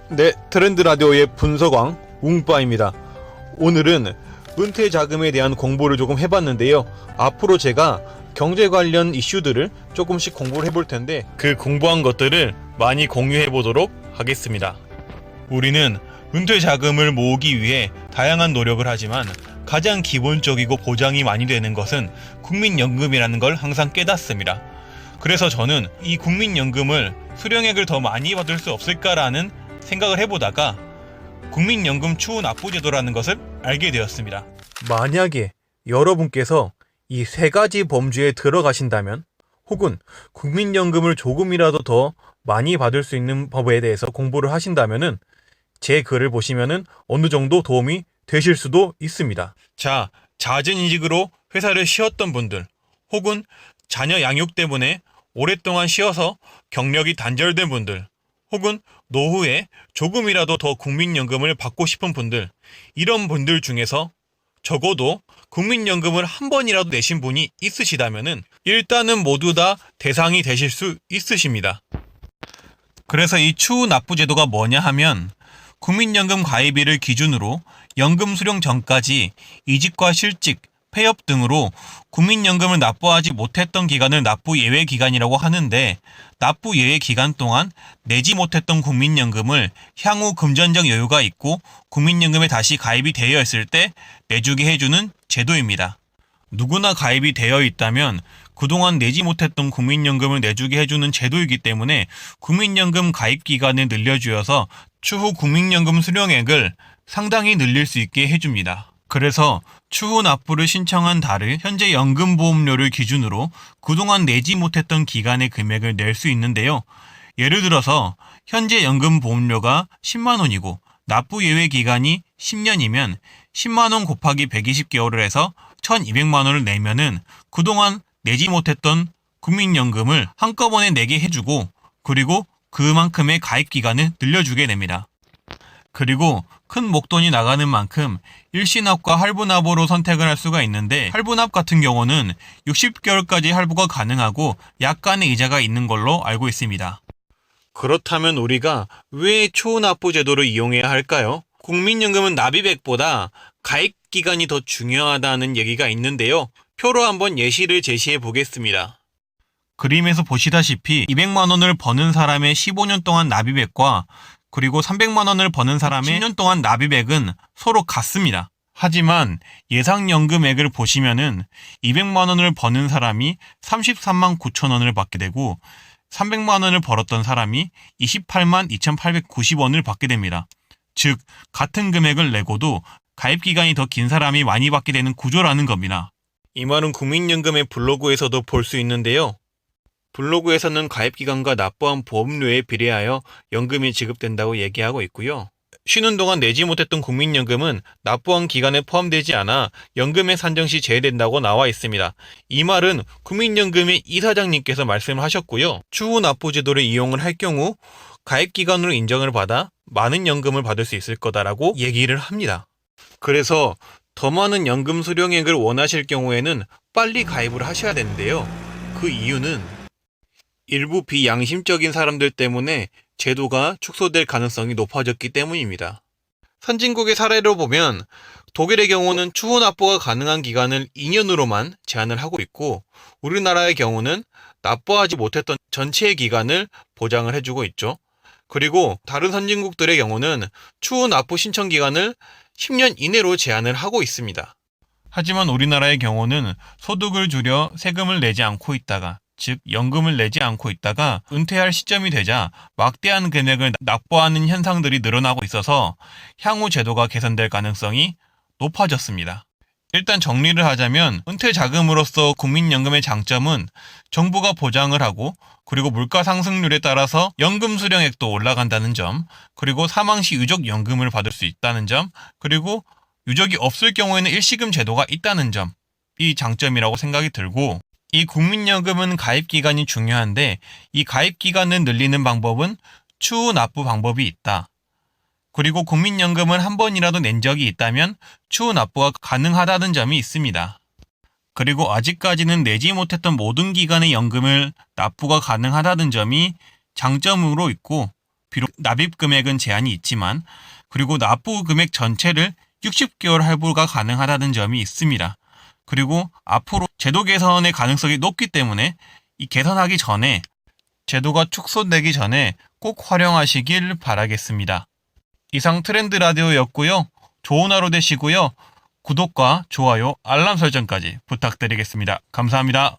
네, 트렌드 라디오의 분석왕 웅빠입니다. 오늘은 은퇴 자금에 대한 공부를 조금 해봤는데요. 앞으로 제가 경제 관련 이슈들을 조금씩 공부를 해볼 텐데 그 공부한 것들을 많이 공유해 보도록 하겠습니다. 우리는 은퇴 자금을 모으기 위해 다양한 노력을 하지만 가장 기본적이고 보장이 많이 되는 것은 국민연금이라는 걸 항상 깨닫습니다. 그래서 저는 이 국민연금을 수령액을 더 많이 받을 수 없을까라는 생각을 해보다가 국민연금 추후납부제도라는 것을 알게 되었습니다. 만약에 여러분께서 이 세 가지 범주에 들어가신다면 혹은 국민연금을 조금이라도 더 많이 받을 수 있는 법에 대해서 공부를 하신다면은 제 글을 보시면은 어느 정도 도움이 되실 수도 있습니다. 자, 잦은 이직으로 회사를 쉬었던 분들 혹은 자녀 양육 때문에 오랫동안 쉬어서 경력이 단절된 분들 혹은 노후에 조금이라도 더 국민연금을 받고 싶은 분들, 이런 분들 중에서 적어도 국민연금을 한 번이라도 내신 분이 있으시다면은 일단은 모두 다 대상이 되실 수 있으십니다. 그래서 이 추후납부제도가 뭐냐 하면 국민연금 가입일을 기준으로 연금 수령 전까지 이직과 실직, 폐업 등으로 국민연금을 납부하지 못했던 기간을 납부 예외 기간이라고 하는데, 납부 예외 기간 동안 내지 못했던 국민연금을 향후 금전적 여유가 있고 국민연금에 다시 가입이 되어 있을 때 내주게 해주는 제도입니다. 누구나 가입이 되어 있다면 그동안 내지 못했던 국민연금을 내주게 해주는 제도이기 때문에 국민연금 가입 기간을 늘려주어서 추후 국민연금 수령액을 상당히 늘릴 수 있게 해줍니다. 그래서 추후 납부를 신청한 달을 현재 연금보험료를 기준으로 그동안 내지 못했던 기간의 금액을 낼 수 있는데요. 예를 들어서 현재 연금보험료가 10만원이고 납부 예외 기간이 10년이면 10만원 곱하기 120개월을 해서 1200만원을 내면은 그동안 내지 못했던 국민연금을 한꺼번에 내게 해주고, 그리고 그만큼의 가입 기간을 늘려주게 됩니다. 그리고 큰 목돈이 나가는 만큼 일시납과 할부납으로 선택을 할 수가 있는데, 할부납 같은 경우는 60개월까지 할부가 가능하고 약간의 이자가 있는 걸로 알고 있습니다. 그렇다면 우리가 왜 추후납부 제도를 이용해야 할까요? 국민연금은 납입액보다 가입 기간이 더 중요하다는 얘기가 있는데요. 표로 한번 예시를 제시해 보겠습니다. 그림에서 보시다시피 200만원을 버는 사람의 15년 동안 납입액과 그리고 300만원을 버는 사람의 10년 동안 납입액은 서로 같습니다. 하지만 예상연금액을 보시면은 200만원을 버는 사람이 33만 9천원을 받게 되고 300만원을 벌었던 사람이 28만 2,890원을 받게 됩니다. 즉, 같은 금액을 내고도 가입기간이 더 긴 사람이 많이 받게 되는 구조라는 겁니다. 이 말은 국민연금의 블로그에서도 볼 수 있는데요. 블로그에서는 가입기간과 납부한 보험료에 비례하여 연금이 지급된다고 얘기하고 있고요. 쉬는 동안 내지 못했던 국민연금은 납부한 기간에 포함되지 않아 연금에 산정 시 제외된다고 나와 있습니다. 이 말은 국민연금의 이사장님께서 말씀을 하셨고요. 추후 납부 제도를 이용을 할 경우 가입기간으로 인정을 받아 많은 연금을 받을 수 있을 거다라고 얘기를 합니다. 그래서 더 많은 연금 수령액을 원하실 경우에는 빨리 가입을 하셔야 되는데요. 그 이유는 일부 비양심적인 사람들 때문에 제도가 축소될 가능성이 높아졌기 때문입니다. 선진국의 사례로 보면 독일의 경우는 추후 납부가 가능한 기간을 2년으로만 제한을 하고 있고, 우리나라의 경우는 납부하지 못했던 전체의 기간을 보장을 해주고 있죠. 그리고 다른 선진국들의 경우는 추후 납부 신청 기간을 10년 이내로 제한을 하고 있습니다. 하지만 우리나라의 경우는 소득을 줄여 세금을 내지 않고 있다가, 즉 연금을 내지 않고 있다가 은퇴할 시점이 되자 막대한 금액을 납부하는 현상들이 늘어나고 있어서 향후 제도가 개선될 가능성이 높아졌습니다. 일단 정리를 하자면 은퇴 자금으로서 국민연금의 장점은 정부가 보장을 하고, 그리고 물가 상승률에 따라서 연금 수령액도 올라간다는 점, 그리고 사망 시 유족연금을 받을 수 있다는 점, 그리고 유족이 없을 경우에는 일시금 제도가 있다는 점, 이 장점이라고 생각이 들고, 이 국민연금은 가입기간이 중요한데 이 가입기간을 늘리는 방법은 추후 납부 방법이 있다. 그리고 국민연금을 한 번이라도 낸 적이 있다면 추후 납부가 가능하다는 점이 있습니다. 그리고 아직까지는 내지 못했던 모든 기간의 연금을 납부가 가능하다는 점이 장점으로 있고, 비록 납입 금액은 제한이 있지만 그리고 납부 금액 전체를 60개월 할부가 가능하다는 점이 있습니다. 그리고 앞으로 제도 개선의 가능성이 높기 때문에 이 개선하기 전에 제도가 축소되기 전에 꼭 활용하시길 바라겠습니다. 이상 트렌드 라디오였고요. 좋은 하루 되시고요. 구독과 좋아요, 알람 설정까지 부탁드리겠습니다. 감사합니다.